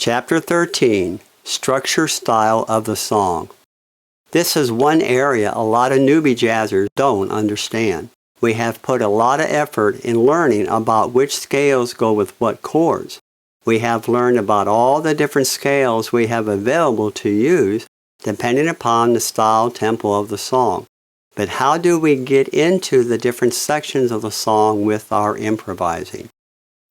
Chapter 13, Structure Style of the Song. This is one area a lot of newbie jazzers don't understand. We have put a lot of effort in learning about which scales go with what chords. We have learned about all the different scales we have available to use depending upon the style tempo of the song. But how do we get into the different sections of the song with our improvising?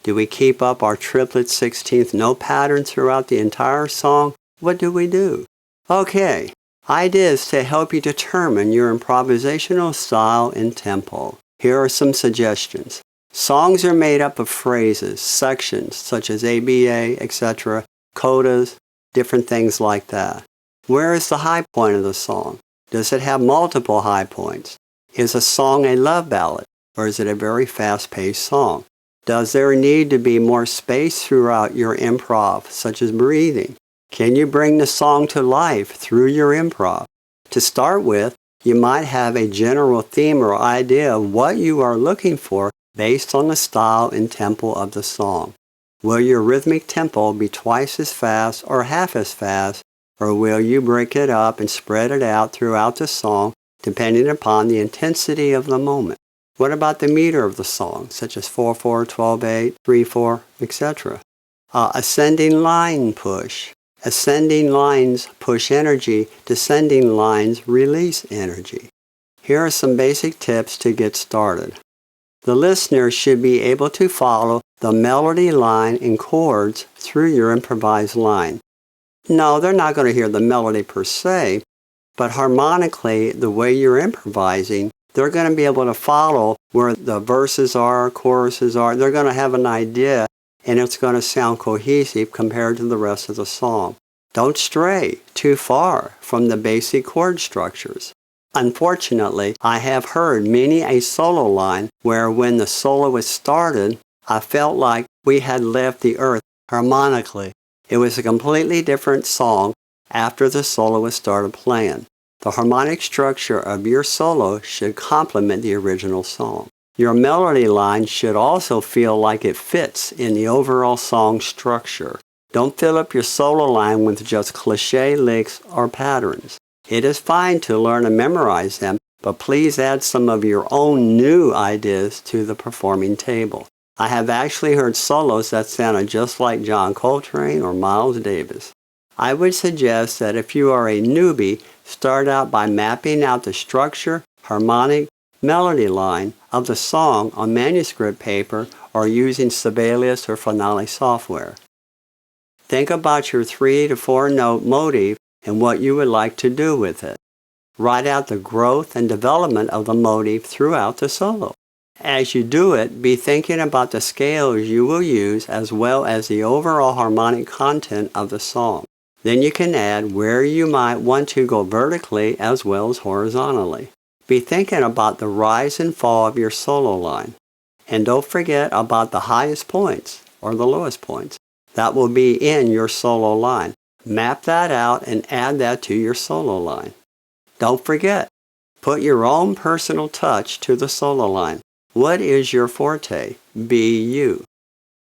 Do we keep up our triplet 16th note pattern throughout the entire song? What do we do? Okay, ideas to help you determine your improvisational style and tempo. Here are some suggestions. Songs are made up of phrases, sections such as ABA, etc., codas, different things like that. Where is the high point of the song? Does it have multiple high points? Is a song a love ballad, or is it a very fast-paced song? Does there need to be more space throughout your improv, such as breathing? Can you bring the song to life through your improv? To start with, you might have a general theme or idea of what you are looking for based on the style and tempo of the song. Will your rhythmic tempo be twice as fast or half as fast, or will you break it up and spread it out throughout the song depending upon the intensity of the moment? What about the meter of the song, such as 4/4, 12/8, 3/4, etc.? Ascending line push. Ascending lines push energy, descending lines release energy. Here are some basic tips to get started. The listener should be able to follow the melody line and chords through your improvised line. No, they're not going to hear the melody per se, but harmonically, the way you're improvising, they're going to be able to follow where the verses are, choruses are. They're going to have an idea, and it's going to sound cohesive compared to the rest of the song. Don't stray too far from the basic chord structures. Unfortunately, I have heard many a solo line where when the soloist started, I felt like we had left the earth harmonically. It was a completely different song after the soloist started playing. The harmonic structure of your solo should complement the original song. Your melody line should also feel like it fits in the overall song structure. Don't fill up your solo line with just cliché licks or patterns. It is fine to learn and memorize them, but please add some of your own new ideas to the performing table. I have actually heard solos that sounded just like John Coltrane or Miles Davis. I would suggest that if you are a newbie, start out by mapping out the structure, harmonic, melody line of the song on manuscript paper or using Sibelius or Finale software. Think about your 3 to 4 note motif and what you would like to do with it. Write out the growth and development of the motif throughout the solo. As you do it, be thinking about the scales you will use as well as the overall harmonic content of the song. Then you can add where you might want to go vertically as well as horizontally. Be thinking about the rise and fall of your solo line. And don't forget about the highest points or the lowest points. That will be in your solo line. Map that out and add that to your solo line. Don't forget, put your own personal touch to the solo line. What is your forte? Be you.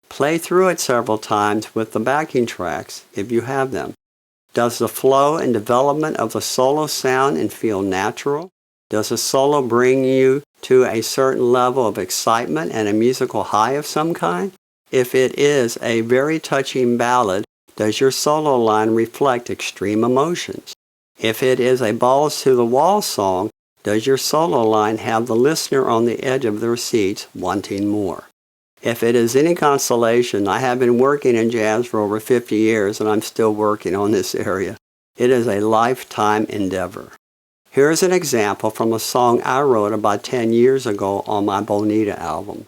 Play through it several times with the backing tracks if you have them. Does the flow and development of the solo sound and feel natural? Does the solo bring you to a certain level of excitement and a musical high of some kind? If it is a very touching ballad, does your solo line reflect extreme emotions? If it is a balls to the wall song, does your solo line have the listener on the edge of their seats wanting more? If it is any consolation, I have been working in jazz for over 50 years and I'm still working on this area. It is a lifetime endeavor. Here is an example from a song I wrote about 10 years ago on my Bonita album.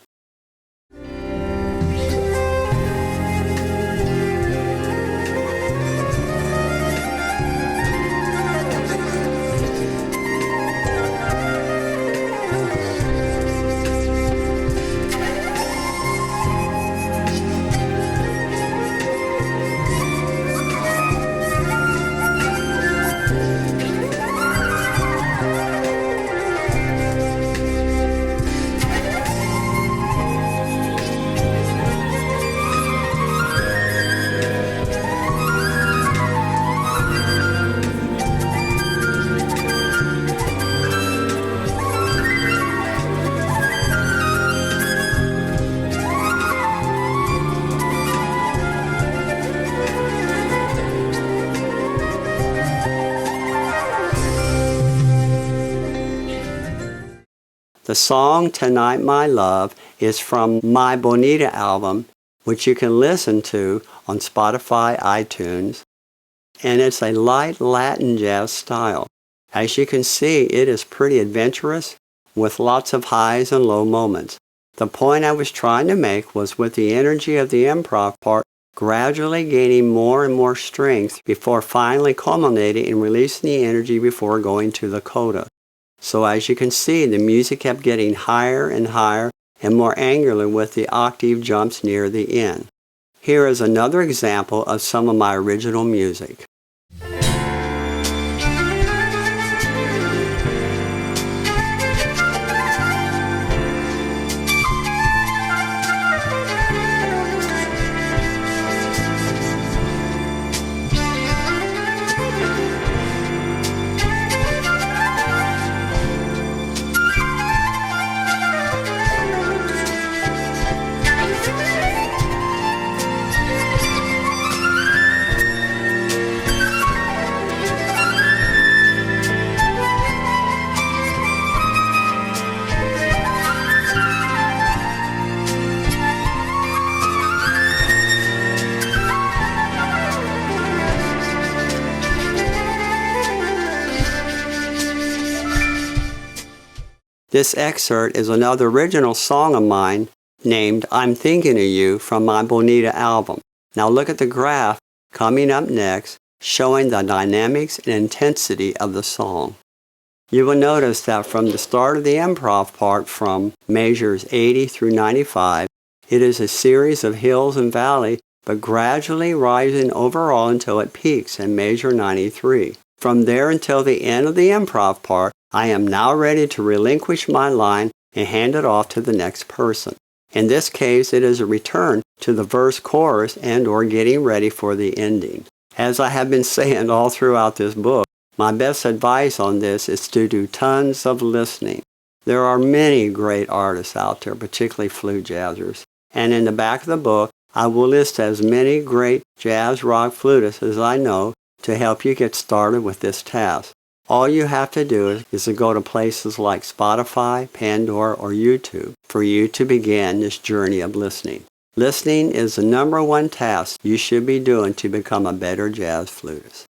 The song Tonight My Love is from my Bonita album, which you can listen to on Spotify, iTunes, and it's a light Latin jazz style. As you can see, it is pretty adventurous with lots of highs and low moments. The point I was trying to make was with the energy of the improv part gradually gaining more and more strength before finally culminating in releasing the energy before going to the coda. So as you can see, the music kept getting higher and higher and more angular with the octave jumps near the end. Here is another example of some of my original music. This excerpt is another original song of mine named I'm Thinking of You from my Bonita album. Now look at the graph coming up next, showing the dynamics and intensity of the song. You will notice that from the start of the improv part from measures 80 through 95, it is a series of hills and valleys, but gradually rising overall until it peaks in measure 93. From there until the end of the improv part, I am now ready to relinquish my line and hand it off to the next person. In this case, it is a return to the verse chorus and or getting ready for the ending. As I have been saying all throughout this book, my best advice on this is to do tons of listening. There are many great artists out there, particularly flute jazzers. And in the back of the book, I will list as many great jazz rock flutists as I know to help you get started with this task. All you have to do is to go to places like Spotify, Pandora, or YouTube for you to begin this journey of listening. Listening is the #1 task you should be doing to become a better jazz flutist.